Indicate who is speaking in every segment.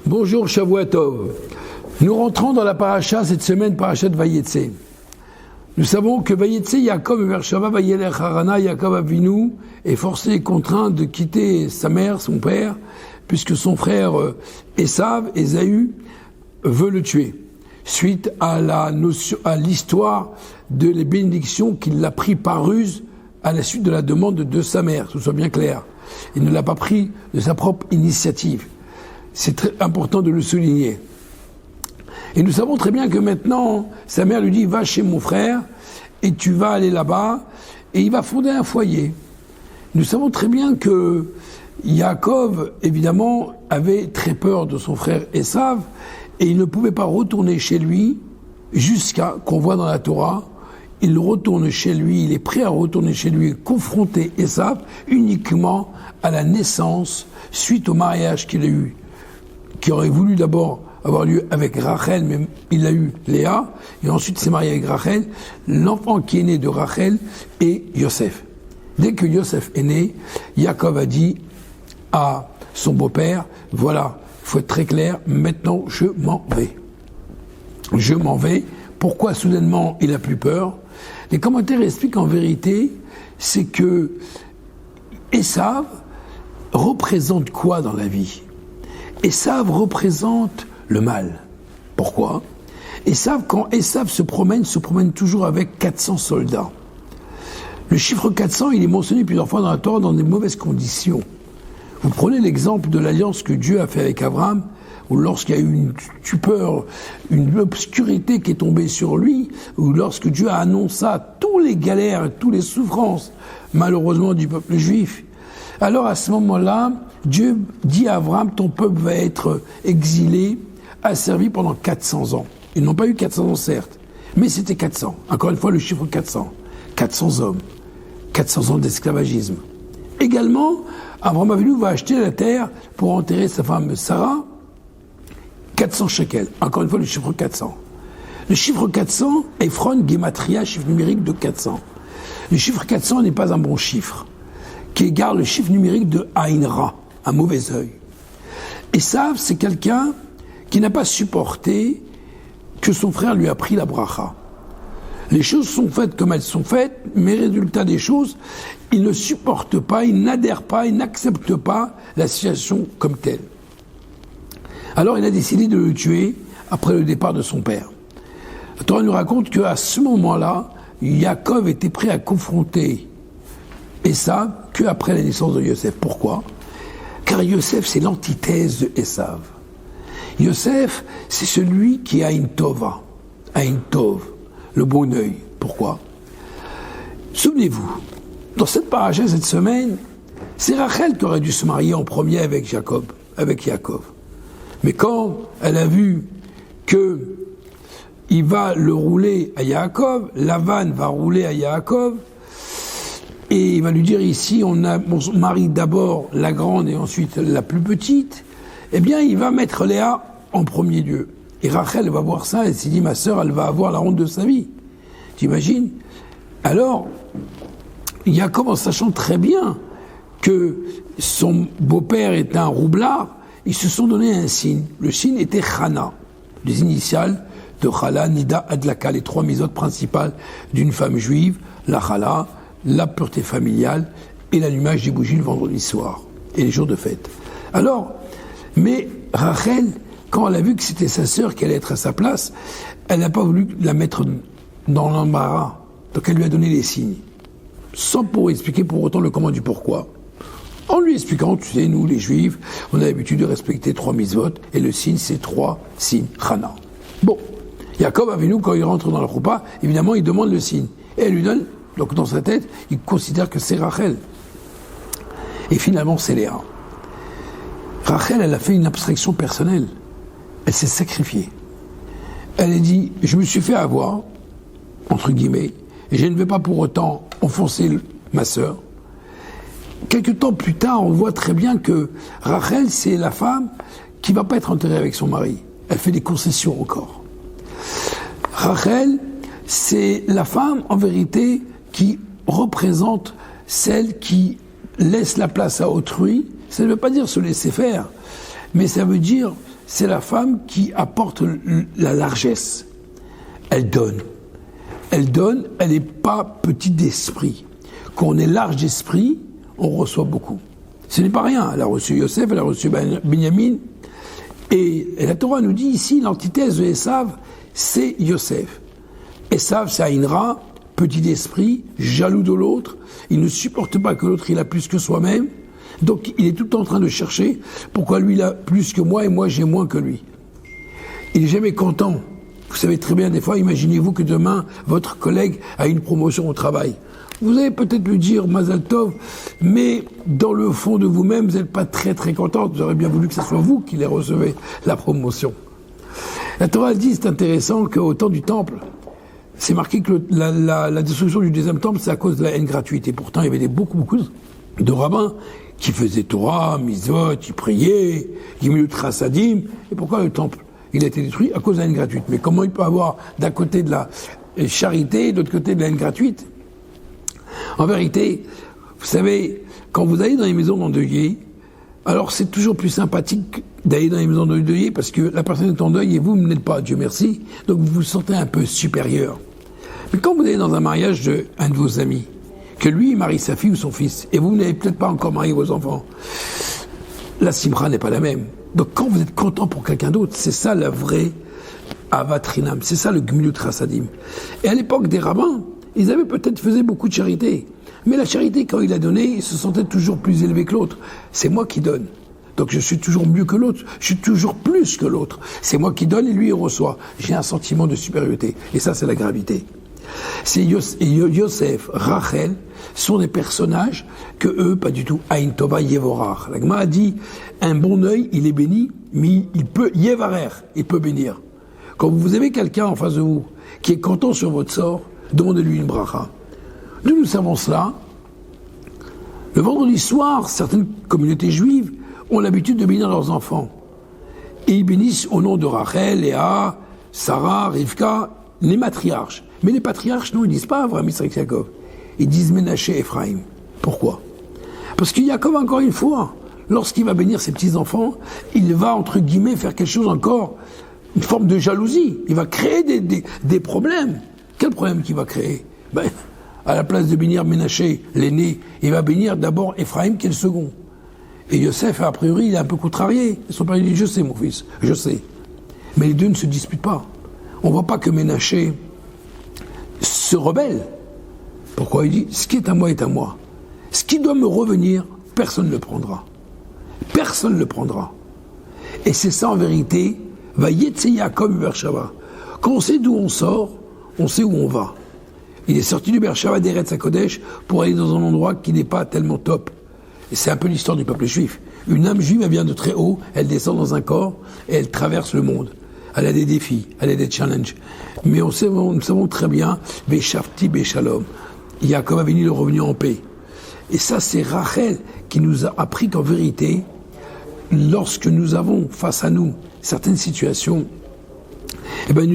Speaker 1: Bonjour Shavua Tov. Nous rentrons dans la paracha cette semaine, paracha de Vayetse. Nous savons que Vayetse, Yaakov et Bershava, Vayelech Harana, Yaakov Avinu est forcé et contraint de quitter sa mère, son père, puisque son frère Esav, Ésaü, veut le tuer. Suite à l'histoire de les bénédictions qu'il a pris par ruse à la suite de la demande de sa mère, que ce soit bien clair. Il ne l'a pas pris de sa propre initiative. C'est très important de le souligner. Et nous savons très bien que maintenant, sa mère lui dit « Va chez mon frère et tu vas aller là-bas et il va fonder un foyer ». Nous savons très bien que Yaakov, évidemment, avait très peur de son frère Esav et il ne pouvait pas retourner chez lui jusqu'à qu'on voit dans la Torah. Il retourne chez lui, il est prêt à retourner chez lui, confronter Esav uniquement à la naissance suite au mariage qu'il a eu, qui aurait voulu d'abord avoir lieu avec Rachel, mais il a eu Léa, et ensuite s'est marié avec Rachel. L'enfant qui est né de Rachel est Yosef. Dès que Yosef est né, Yaakov a dit à son beau-père, voilà, il faut être très clair, maintenant je m'en vais. Je m'en vais. Pourquoi soudainement il a plus peur? Les commentaires expliquent en vérité, c'est que Esav représente quoi dans la vie? Esav représente le mal. Pourquoi? Quand Esav se promène toujours avec 400 soldats. Le chiffre 400, il est mentionné plusieurs fois dans la Torah dans des mauvaises conditions. Vous prenez l'exemple de l'alliance que Dieu a fait avec Abraham, ou lorsqu'il y a eu une stupeur, une obscurité qui est tombée sur lui, ou lorsque Dieu a annoncé tous les galères, toutes les souffrances, malheureusement, du peuple juif. Alors à ce moment-là, Dieu dit à Abraham, ton peuple va être exilé, asservi pendant 400 ans. Ils n'ont pas eu 400 ans certes, mais c'était 400. Encore une fois, le chiffre 400. 400 hommes, 400 ans d'esclavagisme. Également, Abraham Avinu va acheter la terre pour enterrer sa femme Sarah, 400 shekels. Encore une fois, le chiffre 400. Le chiffre 400, Ephron, Gematria, chiffre numérique de 400. Le chiffre 400 n'est pas un bon chiffre, qui égare le chiffre numérique de Aïn Ra, un mauvais œil. Esav, c'est quelqu'un qui n'a pas supporté que son frère lui a pris la bracha. Les choses sont faites comme elles sont faites, mais résultat des choses, il ne supporte pas, il n'adhère pas, il n'accepte pas la situation comme telle. Alors il a décidé de le tuer après le départ de son père. La Torah nous raconte qu'à ce moment-là, Yaakov était prêt à confronter Esav qu'après la naissance de Yosef. Pourquoi? Car Yosef, c'est l'antithèse de Esav. Yosef, c'est celui qui a une tova, le bon œil. Pourquoi? Souvenez-vous, dans cette paracha cette semaine, c'est Rachel qui aurait dû se marier en premier avec Yaakov. Mais quand elle a vu que il va le rouler à Yaakov, Lavan va rouler à Yaakov, et il va lui dire ici, on marie d'abord la grande et ensuite la plus petite, eh bien il va mettre Léa en premier lieu. Et Rachel va voir ça, elle s'est dit, ma sœur, elle va avoir la honte de sa vie. T'imagines? Alors, Yaakov, en sachant très bien que son beau-père est un roublard, ils se sont donné un signe. Le signe était Chana, les initiales de Chala, Nida, Adlaka, les trois misotes principales d'une femme juive, la Chala, la pureté familiale et l'allumage des bougies le vendredi soir et les jours de fête. Alors, mais Rachel, quand elle a vu que c'était sa sœur qui allait être à sa place, elle n'a pas voulu la mettre dans l'embarras. Donc elle lui a donné les signes, sans pour expliquer pour autant le comment du pourquoi. En lui expliquant, tu sais, nous les juifs, on a l'habitude de respecter 3 mitzvot, et le signe c'est 3 signes, Chana. Bon, Yaakov Avinu, quand il rentre dans la choupa, évidemment il demande le signe, et elle lui donne, donc dans sa tête, il considère que c'est Rachel. Et finalement c'est Léa. Rachel, elle a fait une abstraction personnelle. Elle s'est sacrifiée. Elle a dit, je me suis fait avoir, entre guillemets, et je ne vais pas pour autant enfoncer ma sœur. Quelque temps plus tard, on voit très bien que Rachel, c'est la femme qui ne va pas être enterrée avec son mari. Elle fait des concessions encore. Rachel, c'est la femme, en vérité, qui représente celle qui laisse la place à autrui. Ça ne veut pas dire se laisser faire, mais ça veut dire c'est la femme qui apporte la largesse. Elle donne. Elle donne, elle n'est pas petite d'esprit. Quand on est large d'esprit, on reçoit beaucoup. Ce n'est pas rien. Elle a reçu Yosef, elle a reçu Binyamin. Et la Torah nous dit ici, l'antithèse de Esav, c'est Yosef. Esav, c'est Aïnra, petit d'esprit, jaloux de l'autre. Il ne supporte pas que l'autre il a plus que soi-même. Donc il est tout le temps en train de chercher pourquoi lui il a plus que moi et moi j'ai moins que lui. Il n'est jamais content. Vous savez très bien, des fois, imaginez-vous que demain, votre collègue a une promotion au travail. Vous allez peut-être lui dire Mazal Tov, mais dans le fond de vous-même, vous n'êtes pas très très content. Vous auriez bien voulu que ce soit vous qui les recevez la promotion. La Torah dit, c'est intéressant qu'au temps du temple, c'est marqué que la destruction du deuxième temple, c'est à cause de la haine gratuite. Et pourtant, il y avait beaucoup de rabbins qui faisaient Torah, Mitzvot, ils priaient, Gimilut Chassadim. Et pourquoi le temple il a été détruit? À cause de la haine gratuite. Mais comment il peut avoir d'un côté de la charité et de l'autre côté de la haine gratuite? En vérité, vous savez, quand vous allez dans les maisons d'endeuillés, alors c'est toujours plus sympathique d'aller dans les maisons d'endeuillés parce que la personne est en deuil et vous ne l'êtes pas, Dieu merci, donc vous vous sentez un peu supérieur. Mais quand vous allez dans un mariage d'un de vos amis, que lui il marie sa fille ou son fils, et vous n'avez peut-être pas encore marié vos enfants, la simra n'est pas la même. Donc quand vous êtes content pour quelqu'un d'autre, c'est ça la vraie avatrinam, c'est ça le gmilut chassadim. Et à l'époque des rabbins, ils avaient peut-être fait beaucoup de charité. Mais la charité, quand il a donné, il se sentait toujours plus élevé que l'autre. C'est moi qui donne. Donc je suis toujours mieux que l'autre. Je suis toujours plus que l'autre. C'est moi qui donne et lui il reçoit. J'ai un sentiment de supériorité. Et ça, c'est la gravité. C'est Yosef, Rachel, sont des personnages que eux, pas du tout. Aïn Tova Yevorach. La Gemara a dit, un bon œil, il est béni, mais il peut Yevarer, il peut bénir. Quand vous avez quelqu'un en face de vous qui est content sur votre sort, demandez-lui une bracha. Nous savons cela. Le vendredi soir, certaines communautés juives ont l'habitude de bénir leurs enfants. Et ils bénissent au nom de Rachel, Léa, Sarah, Rivka, les matriarches. Mais les patriarches, non, ils disent pas Avraham, Yitzhak, Yaakov. Ils disent Ménaché, Ephraïm. Pourquoi? Parce que Yaakov, encore une fois, lorsqu'il va bénir ses petits-enfants, il va, entre guillemets, faire quelque chose encore, une forme de jalousie. Il va créer des problèmes. Quel problème qu'il va créer? À la place de bénir Ménaché, l'aîné, il va bénir d'abord Ephraïm, qui est le second. Et Yosef, a priori, il est un peu contrarié. Son père, il dit, je sais, mon fils, je sais. Mais les deux ne se disputent pas. On ne voit pas que Ménaché se rebelle. Pourquoi? Il dit, ce qui est à moi est à moi. Ce qui doit me revenir, personne ne le prendra. Personne ne le prendra. Et c'est ça, en vérité, Vayetse Yaakov Beersheva. Quand on sait d'où on sort, on sait où on va. Il est sorti du Beersheva d'Eretz HaKodesh pour aller dans un endroit qui n'est pas tellement top. Et c'est un peu l'histoire du peuple juif. Une âme juive, elle vient de très haut, elle descend dans un corps et elle traverse le monde. Elle a des défis, elle a des challenges. Mais nous savons très bien, Béchafti Béchalom. Yaakov a venu le revenu en paix. Et ça, c'est Rachel qui nous a appris qu'en vérité, lorsque nous avons face à nous certaines situations, eh ben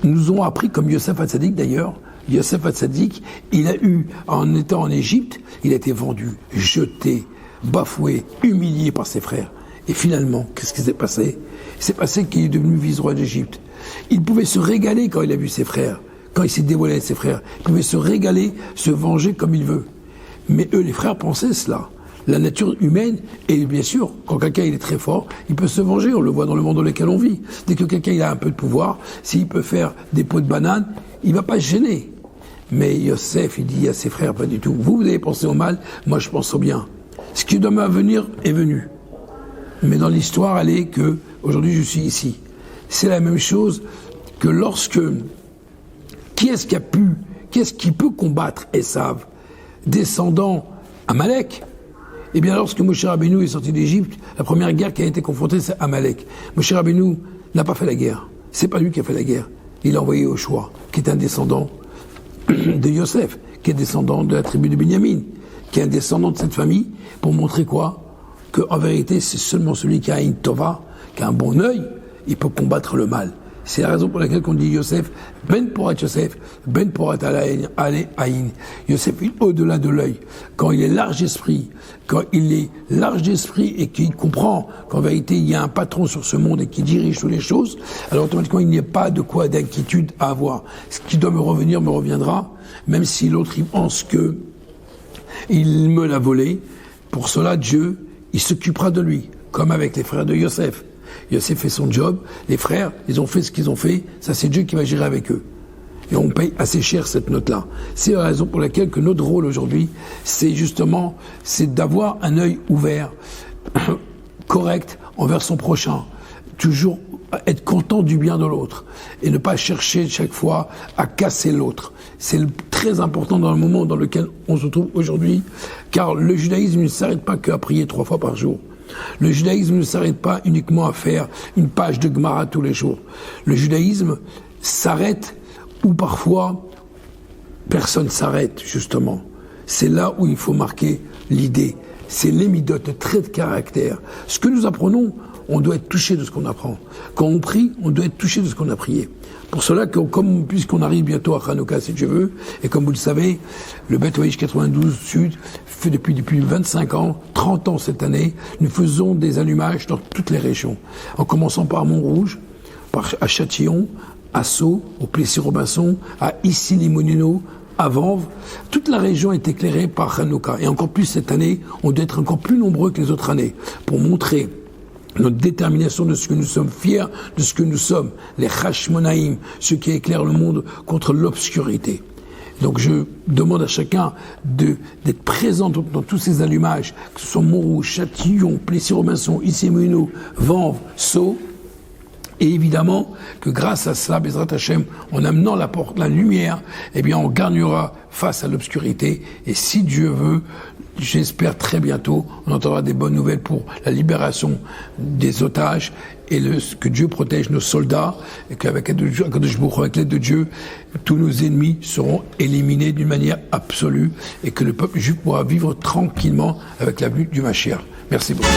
Speaker 1: nous ont appris, comme Yosef Hatzadik d'ailleurs, Yosef Hatzadik, il a eu, en étant en Égypte, il a été vendu, jeté, bafoué, humilié par ses frères. Et finalement, qu'est-ce qui s'est passé? Il s'est passé qu'il est devenu vice-roi d'Égypte. Il pouvait se régaler quand il a vu ses frères, quand il s'est dévoilé avec ses frères. Il pouvait se régaler, se venger comme il veut. Mais eux, les frères, pensaient cela. La nature humaine, et bien sûr, quand quelqu'un il est très fort, il peut se venger, on le voit dans le monde dans lequel on vit. Dès que quelqu'un il a un peu de pouvoir, s'il peut faire des pots de banane, il va pas se gêner. Mais Yosef, il dit à ses frères, pas du tout. Vous avez pensé au mal, moi je pense au bien. Ce qui doit venir est venu. Mais dans l'histoire, elle est que, aujourd'hui je suis ici. C'est la même chose que lorsque, qu'est-ce qui peut combattre Esav, descendant Amalek? Eh bien, lorsque Moshe Rabbeinu est sorti d'Égypte, la première guerre qui a été confrontée, c'est Amalek. Moshe Rabbeinu n'a pas fait la guerre. C'est pas lui qui a fait la guerre. Il a envoyé Yoshua, qui est un descendant de Yosef, qui est descendant de la tribu de Binyamin, qui est un descendant de cette famille, pour montrer quoi? Que, en vérité, c'est seulement celui qui a une tova, qui a un bon œil, il peut combattre le mal. C'est la raison pour laquelle on dit Yosef, Ben Porat Yosef, Ben Porat Aïn. Yosef, au-delà de l'œil, quand il est large d'esprit, et qu'il comprend qu'en vérité il y a un patron sur ce monde et qui dirige toutes les choses, alors automatiquement il n'y a pas de quoi d'inquiétude à avoir. Ce qui doit me revenir me reviendra, même si l'autre il pense que il me l'a volé. Pour cela, Dieu, il s'occupera de lui, comme avec les frères de Yosef. Yosef fait son job, les frères, ils ont fait ce qu'ils ont fait, ça c'est Dieu qui va gérer avec eux. Et on paye assez cher cette note-là. C'est la raison pour laquelle que notre rôle aujourd'hui, c'est justement, c'est d'avoir un œil ouvert, correct, envers son prochain. Toujours être content du bien de l'autre et ne pas chercher chaque fois à casser l'autre. C'est très important dans le moment dans lequel on se trouve aujourd'hui, car le judaïsme ne s'arrête pas qu'à prier 3 fois par jour. Le judaïsme ne s'arrête pas uniquement à faire une page de Gemara tous les jours. Le judaïsme s'arrête où parfois personne s'arrête, justement. C'est là où il faut marquer l'idée. C'est les midotes, le trait de caractère. Ce que nous apprenons, on doit être touché de ce qu'on apprend. Quand on prie, on doit être touché de ce qu'on a prié. Pour cela, puisqu'on arrive bientôt à Hanouka, si Dieu veut, et comme vous le savez, le Beth Voyage 92 Sud fait depuis 25 ans, 30 ans cette année, nous faisons des allumages dans toutes les régions. En commençant par Montrouge, à Châtillon, à Sceaux, au Plessis-Robinson, à Issy-les-Moulineaux, à Vanves. Toute la région est éclairée par Hanouka. Et encore plus cette année, on doit être encore plus nombreux que les autres années pour montrer notre détermination de ce que nous sommes fiers, de ce que nous sommes, les Hashmonaïm, ceux qui éclairent le monde contre l'obscurité. Donc je demande à chacun d'être présent dans tous ces allumages, que ce soit Montrouge, Châtillon, Plessis-Robinson, Issy-les-Moulineaux, Vanves, Sceaux. Et évidemment que grâce à cela, Bezrat Hashem, en amenant la lumière, eh bien on gagnera face à l'obscurité. Et si Dieu veut, j'espère très bientôt, on entendra des bonnes nouvelles pour la libération des otages et que Dieu protège nos soldats et qu'avec l'aide de Dieu, tous nos ennemis seront éliminés d'une manière absolue et que le peuple juif pourra vivre tranquillement avec la venue du Mashiach. Merci beaucoup.